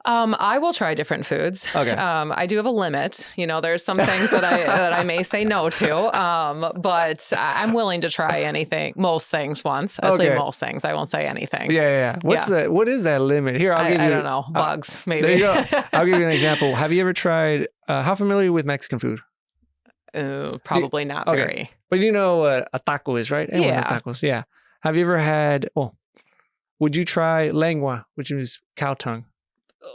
I will try different foods. Okay. I do have a limit. There's some things that I may say no to. But I'm willing to try anything, most things once. I say most things. I won't say anything. Yeah. What is that limit? Here, I don't know. Bugs, maybe. There you go. I'll give you an example. Have you ever tried, how familiar with Mexican food? Probably not very. But you know what a taco is, right? Everyone has tacos. Yeah. Have you ever had, would you try lengua, which is cow tongue?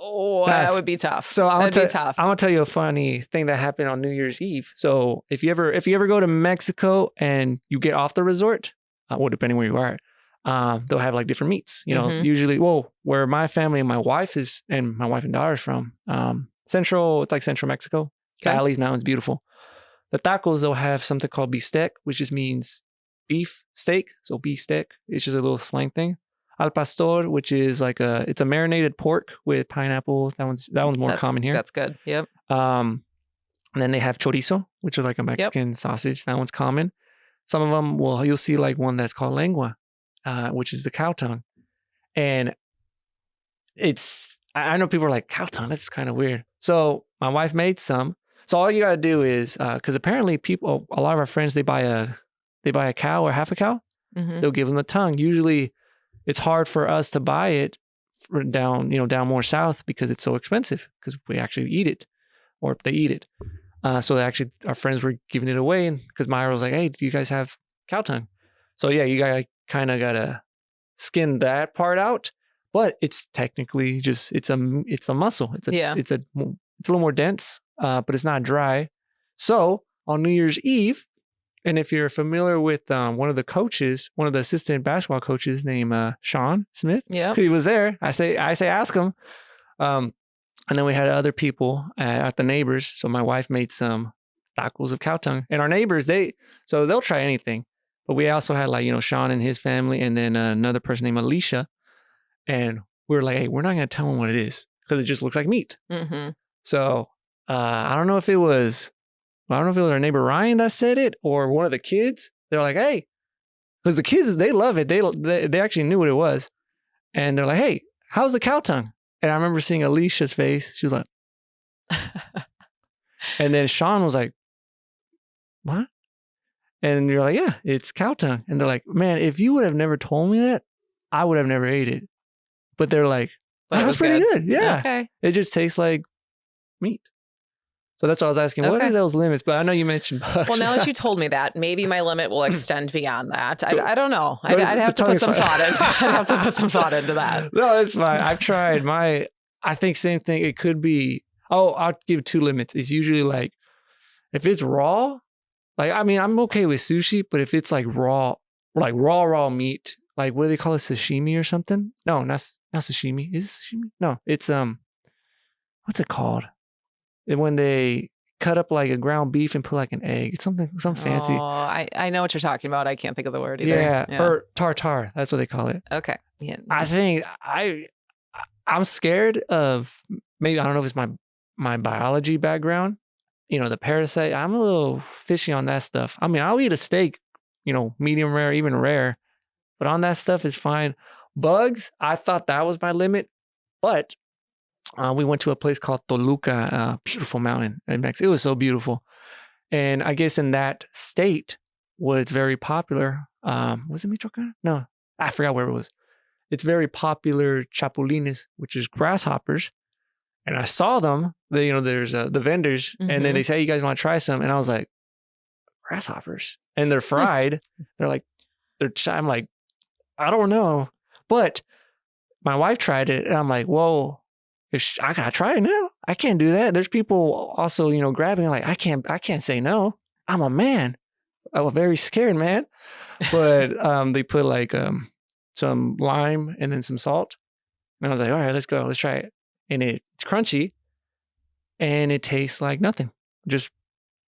Oh, that would be tough. So I'm gonna tell you a funny thing that happened on New Year's Eve. So if you ever go to Mexico and you get off the resort, depending where you are, they'll have like different meats. Usually, where my family and my wife and daughter is from, it's like central Mexico. Okay. Valleys, mountains, beautiful. The tacos, they'll have something called bistec, which just means beef steak. So beef steak, it's just a little slang thing. al pastor, which is like it's a marinated pork with pineapple. That one's more common here. That's good. Yep. And then they have chorizo, which is like a Mexican sausage. That one's common. Some of them, you'll see like one that's called lengua, which is the cow tongue. And I know people are like, cow tongue, that's kind of weird. So my wife made some. So all you got to do is, because apparently a lot of our friends, they buy a cow or half a cow. Mm-hmm. They'll give them the tongue. Usually it's hard for us to buy it down more south because it's so expensive because we actually eat it or they eat it. So actually our friends were giving it away because Myra was like, hey, do you guys have cow tongue? So yeah, you kind of got to skin that part out, but it's technically just, it's a muscle. It's a little more dense, but it's not dry. So on New Year's Eve, and if you're familiar with one of the assistant basketball coaches named Sean Smith, he was there. I say ask him. And then we had other people at the neighbors. So my wife made some tacos of cow tongue, and our neighbors they'll try anything. But we also had Sean and his family, and then another person named Alicia, and we were like, hey, we're not gonna tell them what it is because it just looks like meat. Mm-hmm. So I don't know if it was our neighbor Ryan that said it or one of the kids. They're like, hey, because the kids, they love it. They actually knew what it was. And they're like, hey, how's the cow tongue? And I remember seeing Alicia's face. She was like, and then Sean was like, what? And you're like, yeah, it's cow tongue. And they're like, man, if you would have never told me that, I would have never ate it. But they're like, that's pretty good. Yeah. Okay. It just tastes like meat. So that's what I was asking. What are those limits? But I know you mentioned bugs. Well, now that you told me that, maybe my limit will extend beyond that. I don't know. I'd have to put some thought into. I'd have to put some thought into that. No, it's fine. I've tried I think same thing. It could be. Oh, I'll give 2 limits. It's usually like if it's raw. Like I'm okay with sushi, but if it's like raw meat, like what do they call it, sashimi or something? No, not sashimi. Is it sashimi? No, it's what's it called? When they cut up like a ground beef and put like an egg. It's something fancy. Oh, I know what you're talking about. I can't think of the word either. Yeah. Or tartare. That's what they call it. Okay. Yeah. I think I'm scared of, maybe, I don't know if it's my biology background, the parasite. I'm a little fishy on that stuff. I mean, I'll eat a steak, medium rare, even rare, but on that stuff it's fine. Bugs, I thought that was my limit, but we went to a place called Toluca, beautiful mountain in Mexico. It was so beautiful. And I guess in that state, what's very popular, was it Michoacan? No, I forgot where it was. It's very popular chapulines, which is grasshoppers. And I saw them, there's the vendors, and then they say, you guys want to try some? And I was like, grasshoppers? And they're fried. I'm like, I don't know. But my wife tried it, and I'm like, whoa. I gotta try it now. I can't do that. There's people also, grabbing like, I can't say no. I'm a man. I'm a very scared man. But they put like some lime and then some salt. And I was like, all right, let's go. Let's try it. And it's crunchy and it tastes like nothing. Just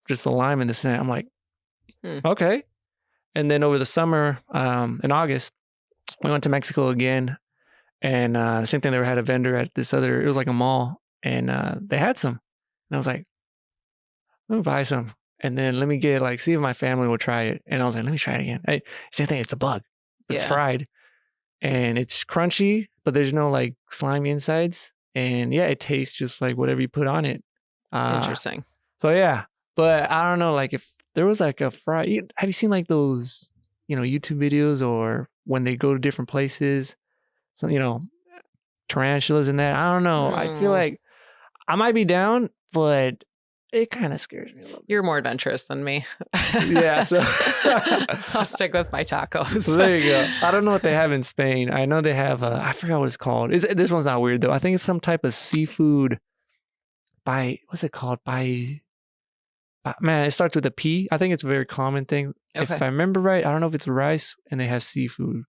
the lime and the snack. I'm like, okay. And then over the summer, in August, we went to Mexico again. And same thing, they had a vendor at it was like a mall, and they had some. And I was like, let me buy some. And then let me see if my family will try it. And I was like, let me try it again. Same thing, it's a bug. It's fried. And it's crunchy, but there's no like slimy insides. And yeah, it tastes just like whatever you put on it. Interesting. So yeah, but I don't know, like if there was like a fry, have you seen like those, YouTube videos or when they go to different places? So, tarantulas and that. I don't know. I feel like I might be down, but it kind of scares me a little bit. You're more adventurous than me. Yeah. So I'll stick with my tacos. So there you go. I don't know what they have in Spain. I know they have, I forgot what it's called. This one's not weird though. I think it's some type of seafood what's it called? Man, it starts with a P. I think it's a very common thing. Okay. If I remember right, I don't know if it's rice and they have seafood.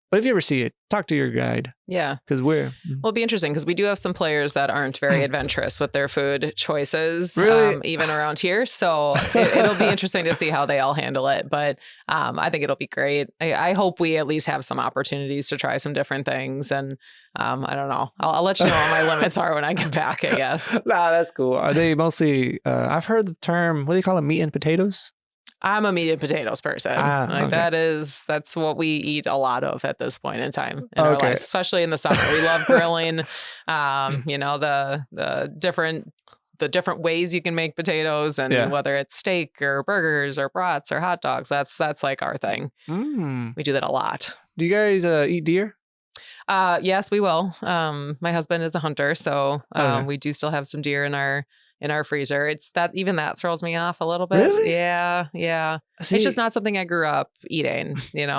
But if you ever see it, talk to your guide Yeah. because Well, it'll be interesting because we do have some players that aren't very adventurous with their food choices, Really? even around here. So it'll be interesting to see how they all handle it. But I think it'll be great. I hope we at least have some opportunities to try some different things. And I don't know. I'll let you know what my limits are when I get back, I guess. Nah, that's cool. Are they mostly, I've heard the term, what do you call it, meat and potatoes? I'm a meat and potatoes person. Okay. That's what we eat a lot of at this point in time in our lives, especially in the summer. We love grilling. The different ways you can make potatoes, and whether it's steak or burgers or brats or hot dogs, that's like our thing. We do that a lot. Do you guys eat deer? Yes, we will. My husband is a hunter, so we do still have some deer in our freezer. It's that throws me off a little bit. Really? Yeah. See, it's just not something I grew up eating,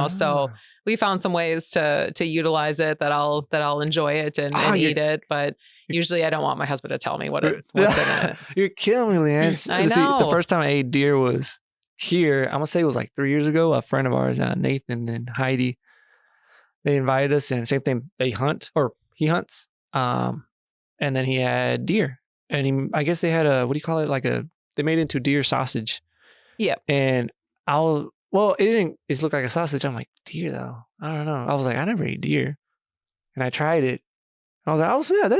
So we found some ways to utilize it that I'll enjoy it and eat it. But usually I don't want my husband to tell me what's in it. You're killing me, Leanne. I know. See, the first time I ate deer was here. I'm gonna say it was like 3 years ago. A friend of ours, Nathan and Heidi, they invited us, and same thing. He hunts. And then he had deer. And I guess they had what do you call it? They made it into deer sausage. Yeah. And it didn't just look like a sausage. I'm like, deer though? I don't know. I was like, I never ate deer. And I tried it. I was like, oh, yeah,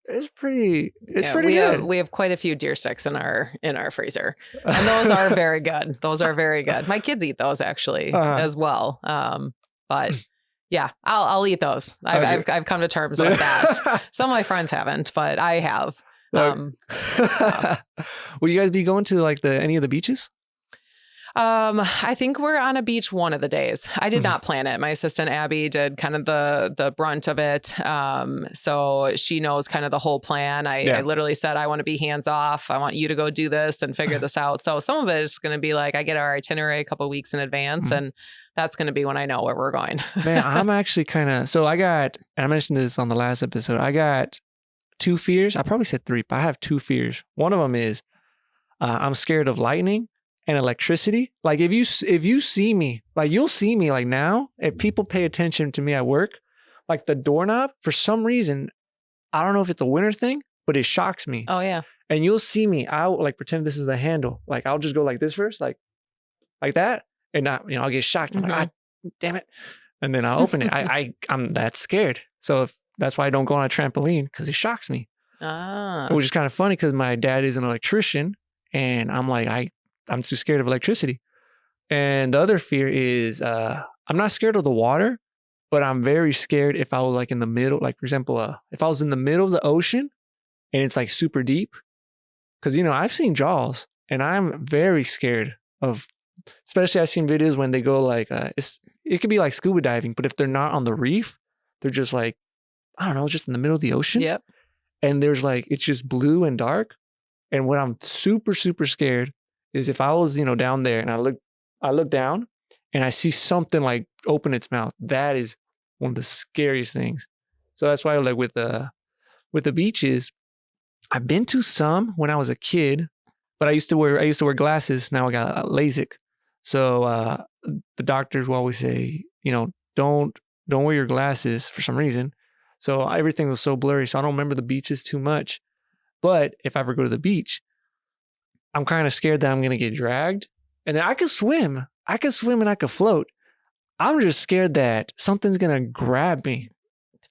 it's pretty good. We have quite a few deer sticks in our freezer. And those are very good. My kids eat those actually as well. But yeah, I'll eat those. I've come to terms with that. Some of my friends haven't, but I have. Will you guys be going to any of the beaches? I think we're on a beach one of the days. I did not plan it. My assistant Abby did kind of the brunt of it. So she knows kind of the whole plan. I literally said, I want to be hands off. I want you to go do this and figure this out. So some of it is going to be like, I get our itinerary a couple of weeks in advance, and that's going to be when I know where we're going. Man, I'm actually so and I mentioned this on the last episode, I got 2 fears. I probably said 3, but I have 2 fears. One of them is I'm scared of lightning and electricity. Like if you see me, you'll see me now, if people pay attention to me at work, the doorknob, for some reason, I don't know if it's a winter thing, but it shocks me. Oh yeah. And you'll see me, I'll pretend this is the handle. I'll just go like this first, like that. And I'll get shocked. I'm like, damn it. And then I'll open it. I'm that scared. So that's why I don't go on a trampoline, because it shocks me. Which is kind of funny because my dad is an electrician, and I'm like, I'm too scared of electricity. And the other fear is I'm not scared of the water, but I'm very scared if I was in the middle, for example, if I was in the middle of the ocean and it's super deep. Because, I've seen Jaws, and I'm very scared of, especially I've seen videos when they go it could be scuba diving, but if they're not on the reef, they're just I don't know, just in the middle of the ocean. Yep. And there's it's just blue and dark. And what I'm super, super scared is if I was, down there and I look down and I see something open its mouth. That is one of the scariest things. So that's why with the beaches, I've been to some when I was a kid, but I used to wear glasses. Now I got LASIK. So the doctors will always say, don't wear your glasses for some reason. So everything was so blurry. So I don't remember the beaches too much. But if I ever go to the beach, I'm kind of scared that I'm going to get dragged. And then I could swim and I could float. I'm just scared that something's going to grab me.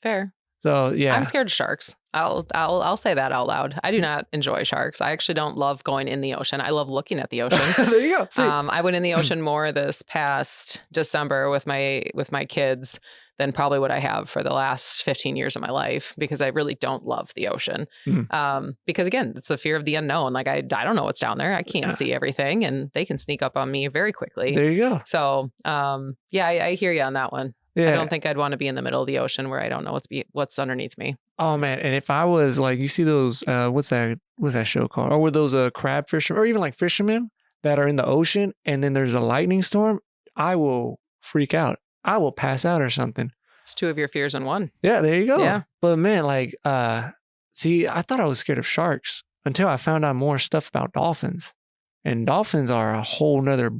Fair. So yeah. I'm scared of sharks. I'll say that out loud. I do not enjoy sharks. I actually don't love going in the ocean. I love looking at the ocean. There you go. See. I went in the ocean more this past December with my kids than probably what I have for the last 15 years of my life, because I really don't love the ocean. Because again, it's the fear of the unknown. I don't know what's down there. I can't see everything, and they can sneak up on me very quickly. There you go. So I hear you on that one. Yeah. I don't think I'd want to be in the middle of the ocean where I don't know what's underneath me. Oh man. And if I was you see those, what's that show called? Or were those crab fishermen, or even fishermen that are in the ocean and then there's a lightning storm? I will freak out. I will pass out or something. It's 2 of your fears in one. Yeah, there you go. Yeah. But man, see, I thought I was scared of sharks until I found out more stuff about dolphins. And dolphins are a whole nother,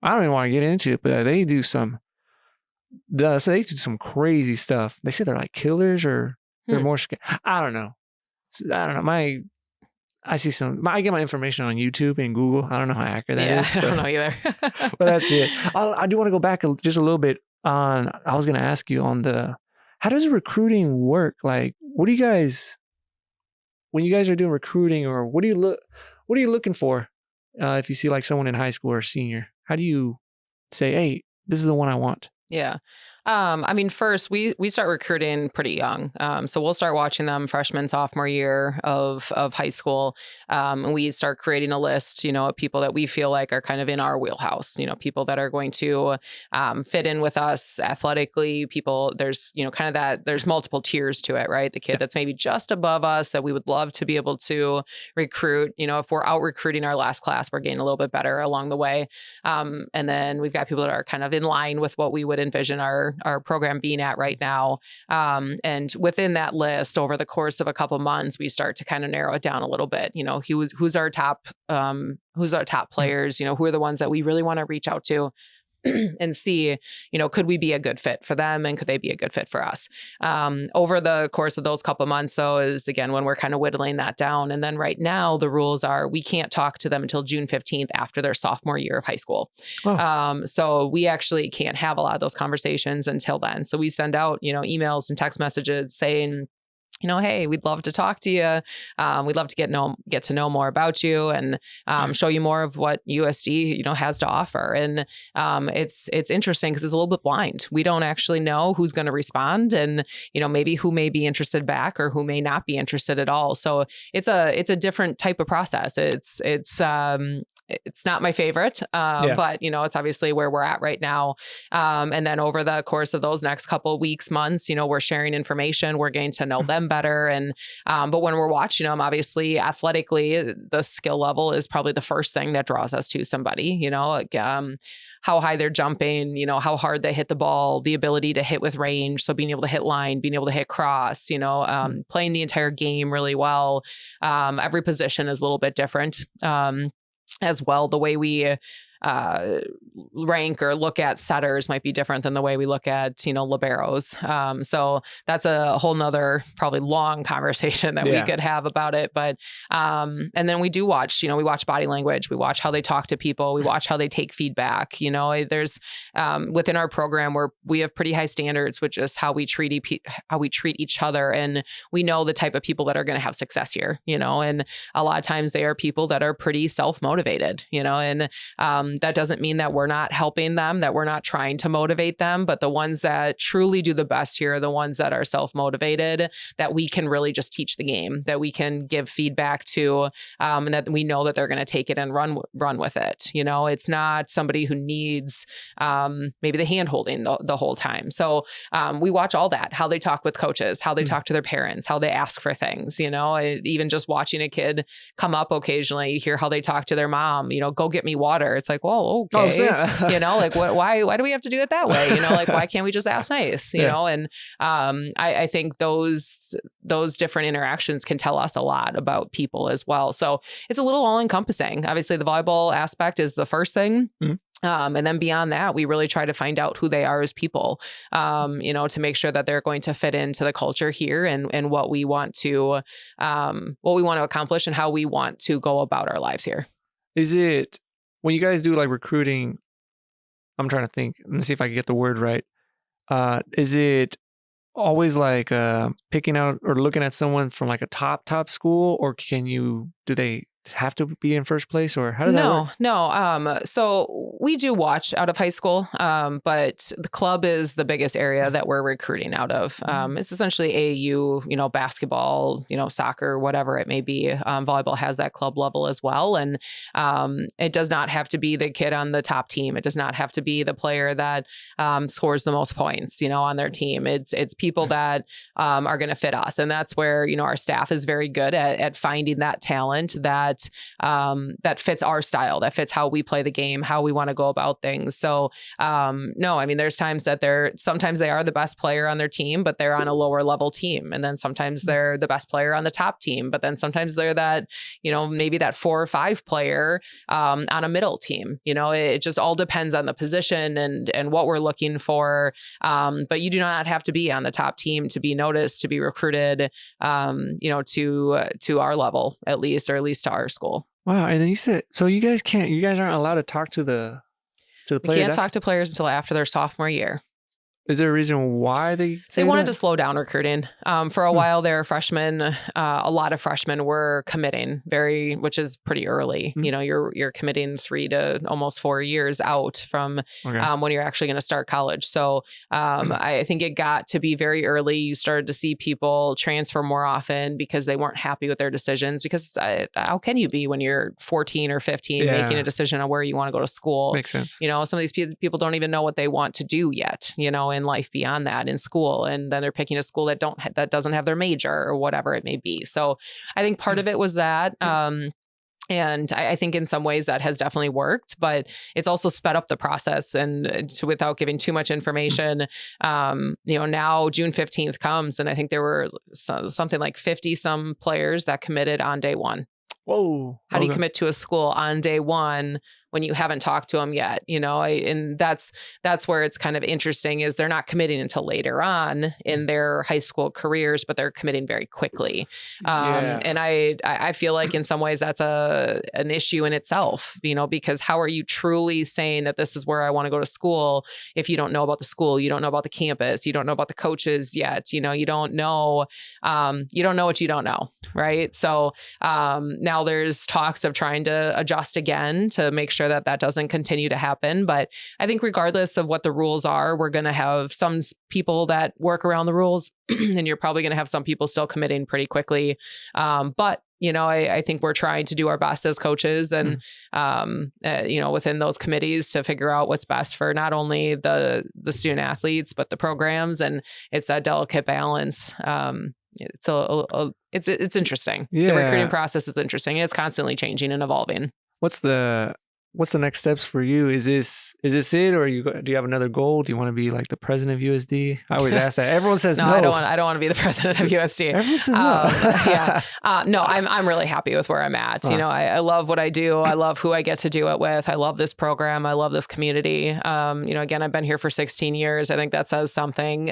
I don't even want to get into it, but they do some So they do some crazy stuff. They say they're like killers or they're more scared. I don't know. I don't know. I get my information on YouTube and Google. I don't know how accurate that is. I don't know either. But that's it. I do want to go back just a little bit on, I was going to ask you on how does recruiting work? Like, what do you guys, when you guys are doing recruiting, or what are you looking for? If you see like someone in high school or senior, how do you say, hey, this is the one I want? Yeah. I mean, first we start recruiting pretty young. So we'll start watching them freshman, sophomore year of high school. And we start creating a list, of people that we feel like are kind of in our wheelhouse, people that are going to fit in with us athletically. People, there's, kind of that, there's multiple tiers to it, right? The kid that's maybe just above us that we would love to be able to recruit. If we're out recruiting our last class, we're getting a little bit better along the way. And then we've got people that are kind of in line with what we would envision our program being at right now. And within that list, over the course of a couple months, we start to kind of narrow it down a little bit. Who's our top players? Who are the ones that we really want to reach out to and see, could we be a good fit for them, and could they be a good fit for us? Over the course of those couple of months, though, is again when we're kind of whittling that down. And then right now, the rules are we can't talk to them until June 15th after their sophomore year of high school. Oh. So we actually can't have a lot of those conversations until then. So we send out, emails and text messages saying, hey, we'd love to talk to you. We'd love to get to know more about you and show you more of what USD, has to offer. And it's interesting because it's a little bit blind. We don't actually know who's going to respond, and maybe who may be interested back or who may not be interested at all. So it's a different type of process. It's not my favorite, but it's obviously where we're at right now. And then over the course of those next couple of weeks, months, we're sharing information, we're getting to know them better. And, but when we're watching them, obviously athletically, the skill level is probably the first thing that draws us to somebody, how high they're jumping, how hard they hit the ball, the ability to hit with range. So being able to hit line, being able to hit cross, playing the entire game really well. Every position is a little bit different. As well, the way we rank or look at setters might be different than the way we look at, liberos. So that's a whole nother probably long conversation that we could have about it. But, and then we do watch, we watch body language, we watch how they talk to people, we watch how they take feedback. There's, within our program where we have pretty high standards, which is how we treat each other. And we know the type of people that are going to have success here, and a lot of times they are people that are pretty self-motivated, and, that doesn't mean that we're not helping them, that we're not trying to motivate them, but the ones that truly do the best here are the ones that are self-motivated, that we can really just teach the game, that we can give feedback to, and that we know that they're going to take it and run with it. It's not somebody who needs maybe the hand holding the whole time. So we watch all that, how they talk with coaches, how they talk to their parents, how they ask for things, even just watching a kid come up occasionally, you hear how they talk to their mom, go get me water. It's like, whoa, okay. Why do we have to do it that way? Why can't we just ask nice, and I think those different interactions can tell us a lot about people as well. So it's a little all encompassing. Obviously the volleyball aspect is the first thing. Mm-hmm. And then beyond that, we really try to find out who they are as people, to make sure that they're going to fit into the culture here and what we want to accomplish and how we want to go about our lives here. Is it, when you guys do like recruiting, I'm trying to think, let me see if I can get the word right. Is it always like picking out or looking at someone from like a top school, or do they have to be in first place, or how does that work? No. So we do watch out of high school, but the club is the biggest area that we're recruiting out of. It's essentially AAU, basketball, soccer, whatever it may be. Volleyball has that club level as well. And it does not have to be the kid on the top team. It does not have to be the player that scores the most points, on their team. It's people that are going to fit us. And that's where, our staff is very good at finding that talent that that fits our style, that fits how we play the game, how we want to go about things. So no, I mean, there's times that sometimes they are the best player on their team, but they're on a lower level team. And then sometimes they're the best player on the top team, but then sometimes they're that, maybe that 4 or 5 player on a middle team. It just all depends on the position and what we're looking for. But you do not have to be on the top team to be noticed, to be recruited, to our level at least, or at least to our school. Wow. And then you said, so you guys aren't allowed to talk to the players? We can't talk to players until after their sophomore year. Is there a reason why they wanted to slow down recruiting? For a while there, freshmen, a lot of freshmen were committing which is pretty early. You're committing 3 to almost 4 years out from when you're actually going to start college. So I think it got to be very early. You started to see people transfer more often because they weren't happy with their decisions. Because how can you be when you're 14 or 15 making a decision on where you want to go to school? Makes sense. Some of these people don't even know what they want to do yet, in life beyond that in school. And then they're picking a school that doesn't have their major or whatever it may be. So I think part of it was that. And I think in some ways that has definitely worked, but it's also sped up the process. And without giving too much information, now June 15th comes, and I think there were something like 50 some players that committed on day one. Whoa. How do you commit to a school on day one when you haven't talked to them yet? And that's where it's kind of interesting, is they're not committing until later on in their high school careers, but they're committing very quickly. And I feel like in some ways that's an issue in itself, because how are you truly saying that this is where I want to go to school if you don't know about the school, you don't know about the campus, you don't know about the coaches yet, you don't know what you don't know. Right. So now there's talks of trying to adjust again to make sure that doesn't continue to happen. But I think regardless of what the rules are, we're going to have some people that work around the rules, and you're probably going to have some people still committing pretty quickly. But I think we're trying to do our best as coaches and, within those committees to figure out what's best for not only the student athletes, but the programs. And it's that delicate balance. It's interesting. Yeah. The recruiting process is interesting. It's constantly changing and evolving. What's the next steps for you? Is this it, or do you have another goal? Do you want to be like the president of USD? I always ask that. Everyone says no. I don't want to be the president of USD. Everyone says no. No, I'm really happy with where I'm at. I love what I do. I love who I get to do it with. I love this program. I love this community. Again, I've been here for 16 years. I think that says something.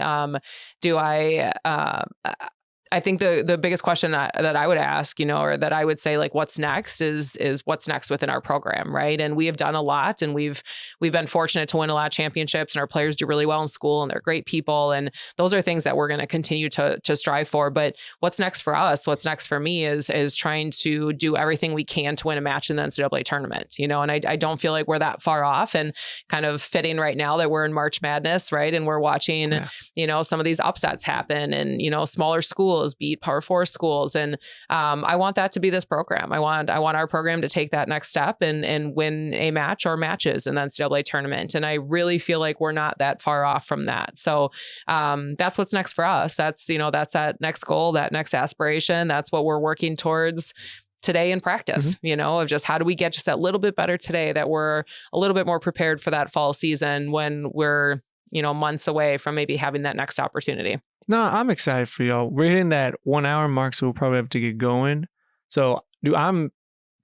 I think the biggest question that I would ask, or that I would say, like, what's next is what's next within our program, right? And we have done a lot, and we've been fortunate to win a lot of championships, and our players do really well in school, and they're great people, and those are things that we're going to continue to strive for. But what's next for us? What's next for me is trying to do everything we can to win a match in the NCAA tournament, and I don't feel like we're that far off, and kind of fitting right now that we're in March Madness, right? And we're watching, some of these upsets happen, and smaller schools beat Power 4 schools. And I want that to be this program. I want our program to take that next step and win a match or matches in the NCAA tournament. And I really feel like we're not that far off from that. So that's what's next for us. That's that next goal, that next aspiration. That's what we're working towards today in practice, of just how do we get just that little bit better today, that we're a little bit more prepared for that fall season when we're, months away from maybe having that next opportunity. No, I'm excited for y'all. We're hitting that 1 hour mark, so we'll probably have to get going. So, I'm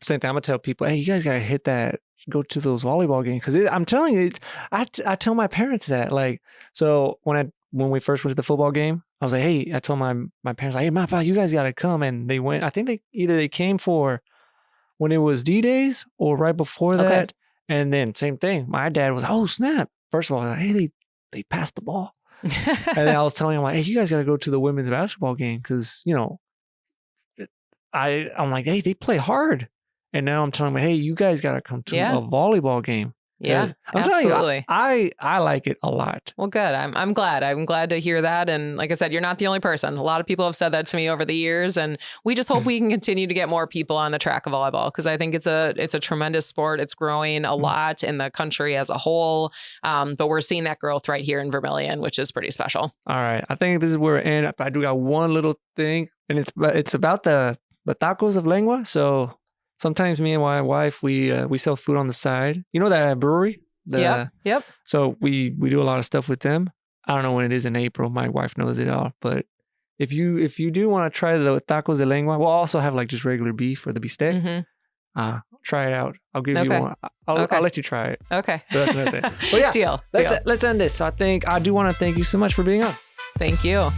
going to tell people, hey, you guys got to hit that, go to those volleyball games. Because I'm telling you, I tell my parents that. Like, so when we first went to the football game, I was like, hey, I told my parents, like, hey, Mapa, you guys got to come. And they went. I think they came for when it was D-Days or right before that. Okay. And then same thing. My dad was, oh, snap. First of all, like, hey, they passed the ball. And then I was telling him, like, hey, you guys got to go to the women's basketball game because, I'm like, hey, they play hard. And now I'm telling them, hey, you guys got to come to a volleyball game. Yeah, I'm absolutely. telling you, I like it a lot. Well, good. I'm glad. I'm glad to hear that. And like I said, you're not the only person. A lot of people have said that to me over the years, and we just hope we can continue to get more people on the track of volleyball, because I think it's a tremendous sport. It's growing a lot in the country as a whole, but we're seeing that growth right here in Vermillion, which is pretty special. All right, I think this is where we end. I do got one little thing, and it's about the tacos of lengua. So sometimes me and my wife, we sell food on the side. You know that brewery? Yep. So we do a lot of stuff with them. I don't know when it is in April. My wife knows it all. But if you do want to try the tacos de lengua, we'll also have like just regular beef or the bistec. Mm-hmm. Try it out. I'll give you one. I'll let you try it. Okay. So that's another thing. But yeah, Deal. Let's end this. So I do want to thank you so much for being on. Thank you.